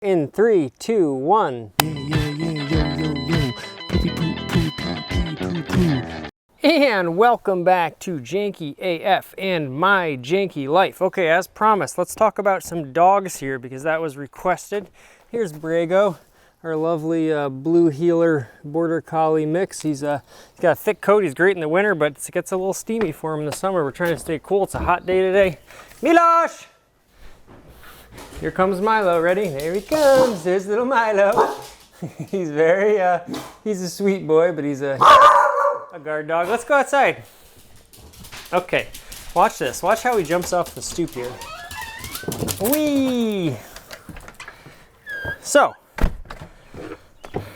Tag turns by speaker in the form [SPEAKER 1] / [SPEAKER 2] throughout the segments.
[SPEAKER 1] In 3, 2, 1. And welcome back to Janky AF and my Janky life. Okay, as promised, let's talk about some dogs here because that was requested. Here's Brago, our lovely blue heeler border collie mix. He's got a thick coat. He's great in the winter, but it gets a little steamy for him in the summer. We're trying to stay cool. It's a hot day today. Milosh! Here comes Milo. Ready? There he comes. There's little Milo. He's very, he's a sweet boy, but he's a guard dog. Let's go outside. Okay, watch this. Watch how he jumps off the stoop here. Whee! So,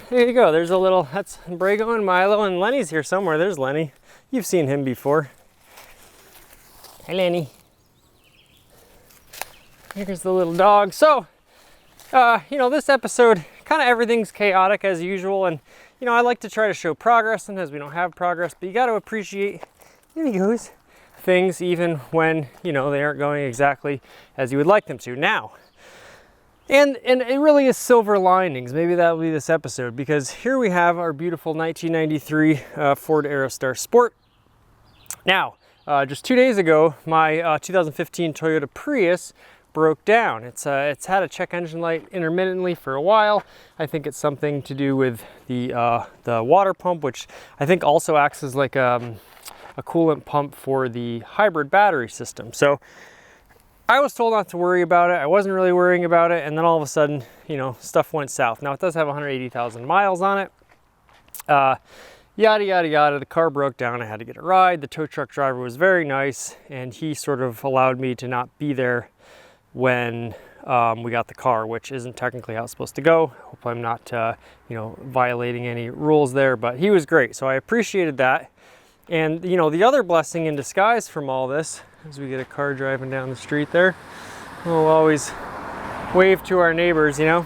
[SPEAKER 1] there you go. There's a little, that's Brago and Milo, and Lenny's here somewhere. There's Lenny. You've seen him before. Hi, Lenny. Here's the little dog. So, you know, this episode, kind of everything's chaotic as usual, and you know, I like to try to show progress. Sometimes we don't have progress, but you got to appreciate, there he goes, things even when, you know, they aren't going exactly as you would like them to. Now, and it really is silver linings. Maybe that'll be this episode, because here we have our beautiful 1993 Ford Aerostar Sport. Now, just 2 days ago, my 2015 Toyota Prius broke down. It's had a check engine light intermittently for a while. I think it's something to do with the water pump, which I think also acts as like a coolant pump for the hybrid battery system. So I was told not to worry about it. I wasn't really worrying about it, and then all of a sudden, you know, stuff went south. Now it does have 180,000 miles on it. Yada yada yada. The car broke down. I had to get a ride. The tow truck driver was very nice, and he sort of allowed me to not be there when we got the car, which isn't technically how it's supposed to go. Hope I'm not, you know, violating any rules there, but he was great. So I appreciated that. And, you know, the other blessing in disguise from all this, as we get a car driving down the street there, we'll always wave to our neighbors, you know,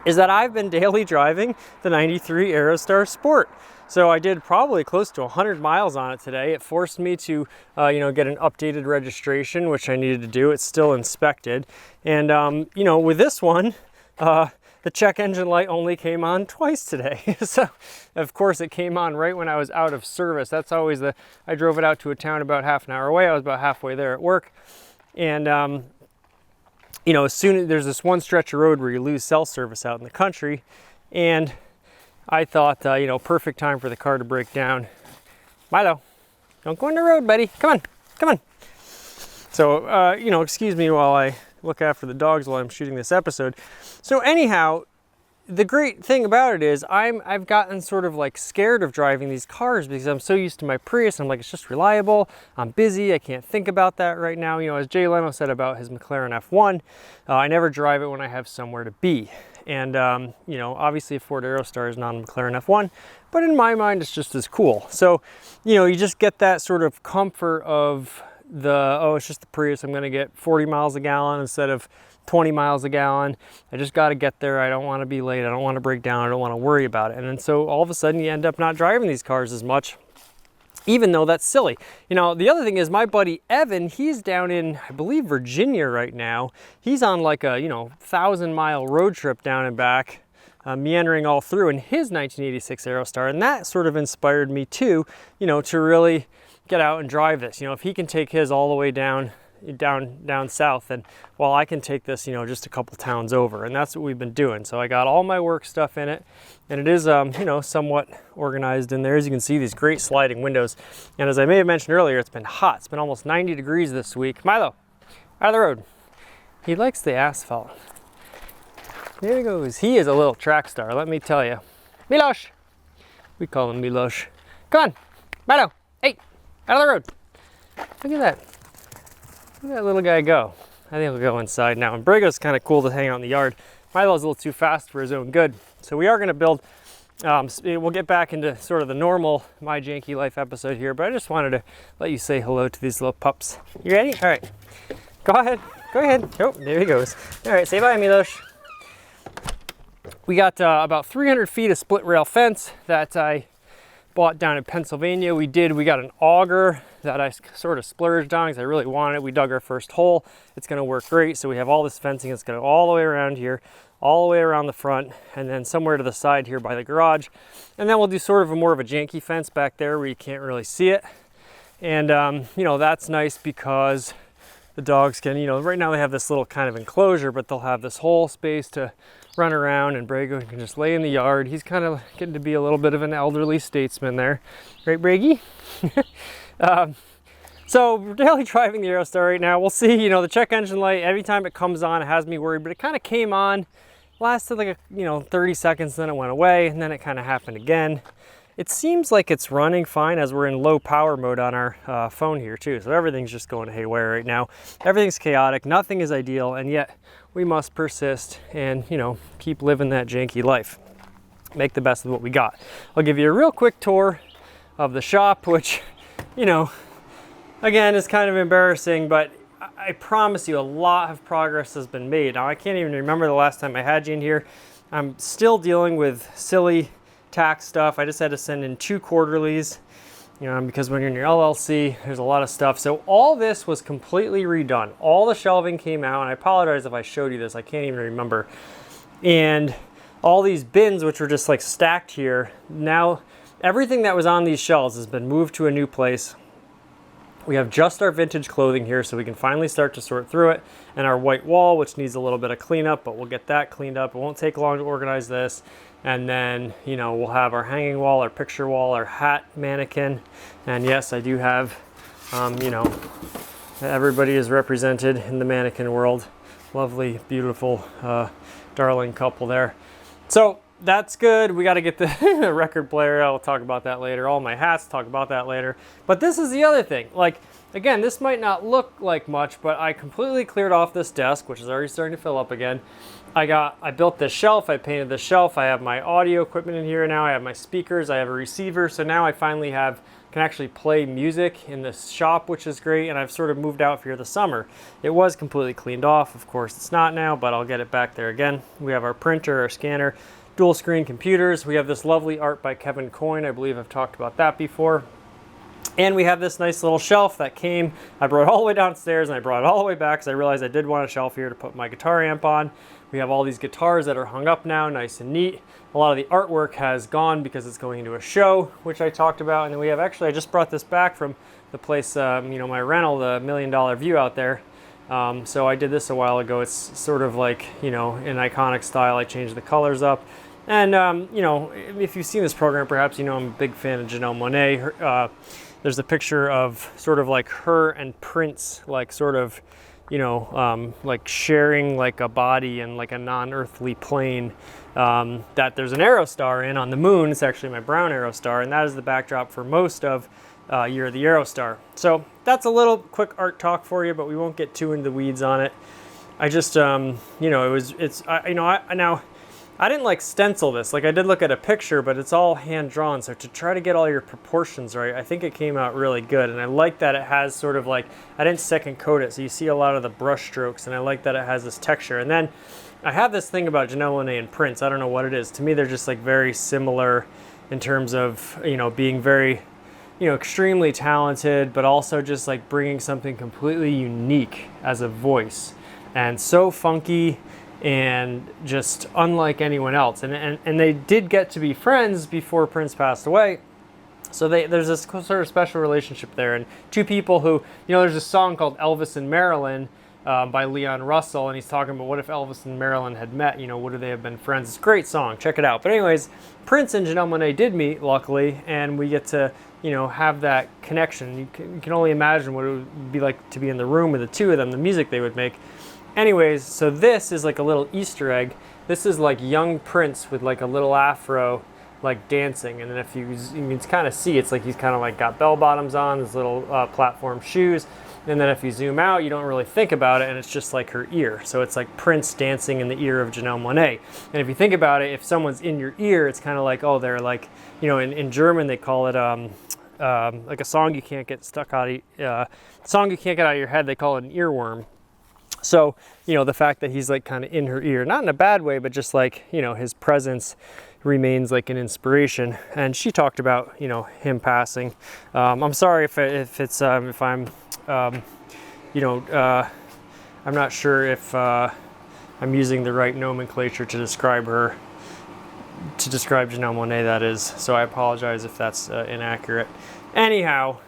[SPEAKER 1] is that I've been daily driving the 93 Aerostar Sport. So I did probably close to 100 miles on it today. It forced me to, you know, get an updated registration, which I needed to do. It's still inspected. And, you know, with this one, the check engine light only came on twice today. So, of course, it came on right when I was out of service. That's always I drove it out to a town about half an hour away. I was about halfway there at work. And, you know, as soon as there's this one stretch of road where you lose cell service out in the country, and I thought, you know, perfect time for the car to break down. Milo, don't go on the road, buddy. Come on, come on. So, you know, excuse me while I look after the dogs while I'm shooting this episode. So anyhow, the great thing about it is I've gotten sort of like scared of driving these cars because I'm so used to my Prius. I'm like, it's just reliable. I'm busy. I can't think about that right now. You know, as Jay Leno said about his McLaren F1, I never drive it when I have somewhere to be. And, you know, obviously a Ford Aerostar is not a McLaren F1, but in my mind, it's just as cool. So, you know, you just get that sort of comfort of oh, it's just the Prius. I'm going to get 40 miles a gallon instead of 20 miles a gallon. I just got to get there. I don't want to be late. I don't want to break down. I don't want to worry about it. And then so all of a sudden you end up not driving these cars as much, even though that's silly. You know, the other thing is my buddy Evan, he's down in, I believe, Virginia right now. He's on like a, you know, 1,000-mile road trip down and back, meandering all through in his 1986 Aerostar. And that sort of inspired me too, you know, to really get out and drive this. You know, if he can take his all the way down south, and well, I can take this, you know, just a couple towns over, and that's what we've been doing. So I got all my work stuff in it, and it is, you know, somewhat organized in there. As you can see, these great sliding windows, and as I may have mentioned earlier, it's been hot. It's been almost 90 degrees this week. Milo, out of the road. He likes the asphalt. There he goes. He is a little track star, let me tell you. Milosh. We call him Milosh. Come on, Milo. Hey, out of the road. Look at that. Look at that little guy go. I think he'll go inside now. And Brago's kind of cool to hang out in the yard. Milo's a little too fast for his own good. So we are going to build, we'll get back into sort of the normal My Janky Life episode here, but I just wanted to let you say hello to these little pups. You ready? All right. Go ahead. Go ahead. Oh, there he goes. All right, say bye, Milosh. We got about 300 feet of split rail fence that I bought down in Pennsylvania. We got an auger that I sort of splurged on because I really wanted it. We dug our first hole. It's going to work great. So we have all this fencing that's going to go all the way around here, all the way around the front, and then somewhere to the side here by the garage. And then we'll do sort of a more of a janky fence back there where you can't really see it. And, you know, that's nice because the dogs can, you know, right now they have this little kind of enclosure, but they'll have this whole space to run around, and Brago can just lay in the yard. He's kind of getting to be a little bit of an elderly statesman there. Right, Braggy? So we're daily driving the Aerostar right now. We'll see, you know, the check engine light, every time it comes on, it has me worried, but it kind of came on, lasted like, 30 seconds, then it went away, and then it kind of happened again. It seems like it's running fine as we're in low power mode on our phone here too. So everything's just going haywire right now. Everything's chaotic, nothing is ideal, and yet we must persist and, you know, keep living that janky life. Make the best of what we got. I'll give you a real quick tour of the shop, which, you know, again, is kind of embarrassing, but I promise you a lot of progress has been made. Now, I can't even remember the last time I had you in here. I'm still dealing with silly tax stuff. I just had to send in 2 quarterlies, you know, because when you're in your LLC, there's a lot of stuff. So all this was completely redone. All the shelving came out, and I apologize if I showed you this. I can't even remember. And all these bins, which were just like stacked here, now everything that was on these shelves has been moved to a new place. We have just our vintage clothing here, so we can finally start to sort through it, and our white wall, which needs a little bit of cleanup, but we'll get that cleaned up. It won't take long to organize this. And then, you know, we'll have our hanging wall, our picture wall, our hat mannequin. And yes, I do have, you know, everybody is represented in the mannequin world. Lovely, beautiful, darling couple there. So that's good. We got to get the record player. I'll talk about that later. All my hats, talk about that later. But this is the other thing. Like, again, this might not look like much, but I completely cleared off this desk, which is already starting to fill up again. I built this shelf, I painted this shelf, I have my audio equipment in here now, I have my speakers, I have a receiver, so now I finally can actually play music in this shop, which is great, and I've sort of moved out for the summer. It was completely cleaned off, of course it's not now, but I'll get it back there again. We have our printer, our scanner, dual screen computers, we have this lovely art by Kevin Coyne, I believe I've talked about that before. And we have this nice little shelf that came, I brought it all the way downstairs and I brought it all the way back because I realized I did want a shelf here to put my guitar amp on. We have all these guitars that are hung up now, nice and neat. A lot of the artwork has gone because it's going into a show, which I talked about. And then we have, actually, I just brought this back from the place, you know, my rental, the $1 Million View out there. So I did this a while ago. It's sort of like, you know, in iconic style. I changed the colors up. And, you know, if you've seen this program, perhaps you know I'm a big fan of Janelle Monáe. There's a picture of sort of like her and Prince, like sort of, you know, like sharing like a body in like a non-earthly plane that there's an Aerostar in on the moon. It's actually my brown Aerostar, and that is the backdrop for most of Year of the Aerostar. So that's a little quick art talk for you, but we won't get too into the weeds on it. I just, you know, now I didn't like stencil this. Like I did look at a picture, but it's all hand drawn. So to try to get all your proportions right, I think it came out really good. And I like that it has sort of like, I didn't second coat it. So you see a lot of the brush strokes, and I like that it has this texture. And then I have this thing about Janelle Monáe and Prince. I don't know what it is. To me, they're just like very similar in terms of, you know, being very, you know, extremely talented, but also just like bringing something completely unique as a voice, and so funky and just unlike anyone else. And they did get to be friends before Prince passed away. So there's this sort of special relationship there. And two people who, you know, there's a song called Elvis and Marilyn by Leon Russell, and he's talking about what if Elvis and Marilyn had met, you know, would they have been friends? It's a great song, check it out. But anyways, Prince and Janelle Monáe did meet, luckily, and we get to, you know, have that connection. You can only imagine what it would be like to be in the room with the two of them, the music they would make. Anyways, so this is like a little Easter egg. This is like young Prince with like a little afro, like dancing. And then if you can kind of see, it's like he's kind of like got bell bottoms on, his little platform shoes. And then if you zoom out, you don't really think about it, and it's just like her ear. So it's like Prince dancing in the ear of Janelle Monáe. And if you think about it, if someone's in your ear, it's kind of like, oh, they're like, you know, in German they call it like a song you can't get stuck out of, song you can't get out of your head, they call it an earworm. So, you know, the fact that he's like kind of in her ear, not in a bad way, but just like, you know, his presence remains like an inspiration. And she talked about, you know, him passing. I'm sorry if I'm, you know, I'm not sure if I'm using the right nomenclature to describe her, to describe Janelle Monáe, that is. So I apologize if that's inaccurate. Anyhow,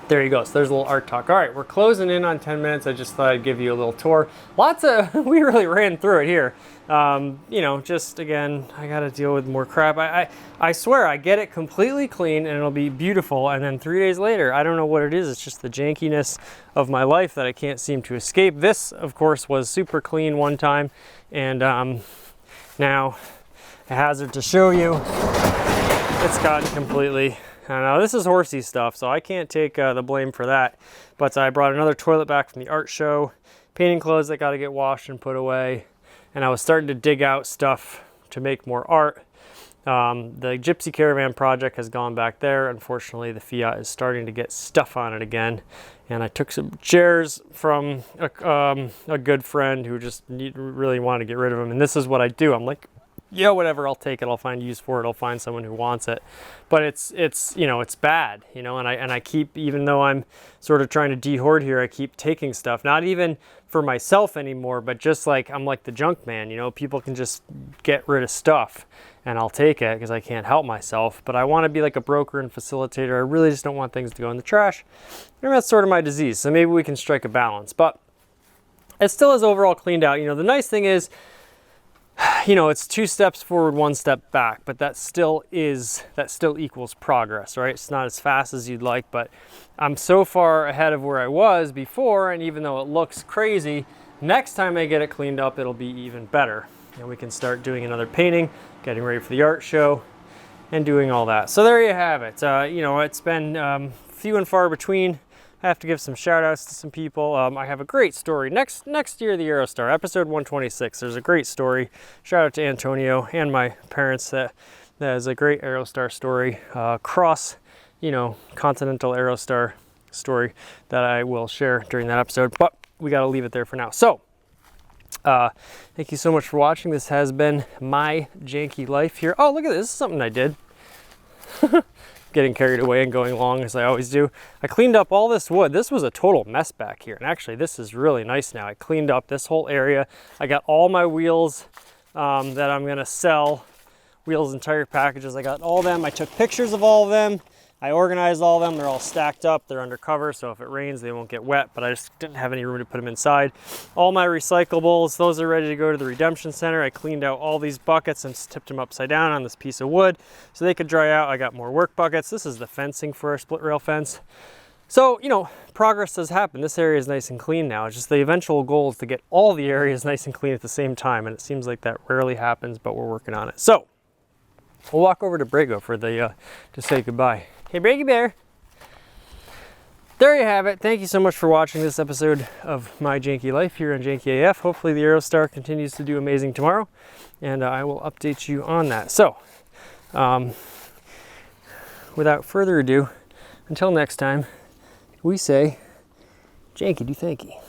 [SPEAKER 1] there you go. So there's a little art talk. All right, we're closing in on 10 minutes. I just thought I'd give you a little tour. Lots of, we really ran through it here. You know, just again, I got to deal with more crap. I swear I get it completely clean and it'll be beautiful. And then 3 days later, I don't know what it is. It's just the jankiness of my life that I can't seem to escape. This, of course, was super clean one time. And now, a hazard to show you, it's gotten completely... Now this is horsey stuff, so I can't take the blame for that. But I brought another toilet back from the art show, painting clothes that got to get washed and put away, and I was starting to dig out stuff to make more art. The Gypsy Caravan project has gone back there. Unfortunately, the Fiat is starting to get stuff on it again. And I took some chairs from a good friend who just really wanted to get rid of them. And this is what I do. I'm like, yeah, whatever, I'll take it. I'll find use for it. I'll find someone who wants it. But it's you know, it's bad, you know, and I keep, even though I'm sort of trying to de-hoard here, I keep taking stuff, not even for myself anymore, but just like, I'm like the junk man, you know, people can just get rid of stuff and I'll take it because I can't help myself. But I want to be like a broker and facilitator. I really just don't want things to go in the trash. And that's sort of my disease. So maybe we can strike a balance, but it still is overall cleaned out. You know, the nice thing is, you know, it's 2 steps forward, 1 step back, but that still equals progress, right? It's not as fast as you'd like, but I'm so far ahead of where I was before, and even though it looks crazy, next time I get it cleaned up, it'll be even better. And we can start doing another painting, getting ready for the art show, and doing all that. So there you have it. You know, it's been few and far between. I have to give some shout outs to some people. I have a great story. Next year, the Aerostar, episode 126. There's a great story. Shout out to Antonio and my parents. That is a great Aerostar story. Cross, you know, continental Aerostar story that I will share during that episode. But we got to leave it there for now. So, thank you so much for watching. This has been my janky life here. Oh, look at this. This is something I did. Getting carried away and going long as I always do. I cleaned up all this wood. This was a total mess back here. And actually this is really nice now. I cleaned up this whole area. I got all my wheels that I'm gonna sell. Wheels and tire packages. I got all them. I took pictures of all of them. I organized all of them. They're all stacked up. They're under cover, so if it rains, they won't get wet, but I just didn't have any room to put them inside. All my recyclables, those are ready to go to the Redemption Center. I cleaned out all these buckets and tipped them upside down on this piece of wood so they could dry out. I got more work buckets. This is the fencing for our split rail fence. So, you know, progress does happen. This area is nice and clean now. It's just the eventual goal is to get all the areas nice and clean at the same time, and it seems like that rarely happens, but we're working on it. So, we'll walk over to Brago for the to say goodbye. Hey, Braggy Bear. There you have it. Thank you so much for watching this episode of My Janky Life here on Janky AF. Hopefully the Aerostar continues to do amazing tomorrow, and I will update you on that. So, without further ado, until next time, we say, Janky do thanky.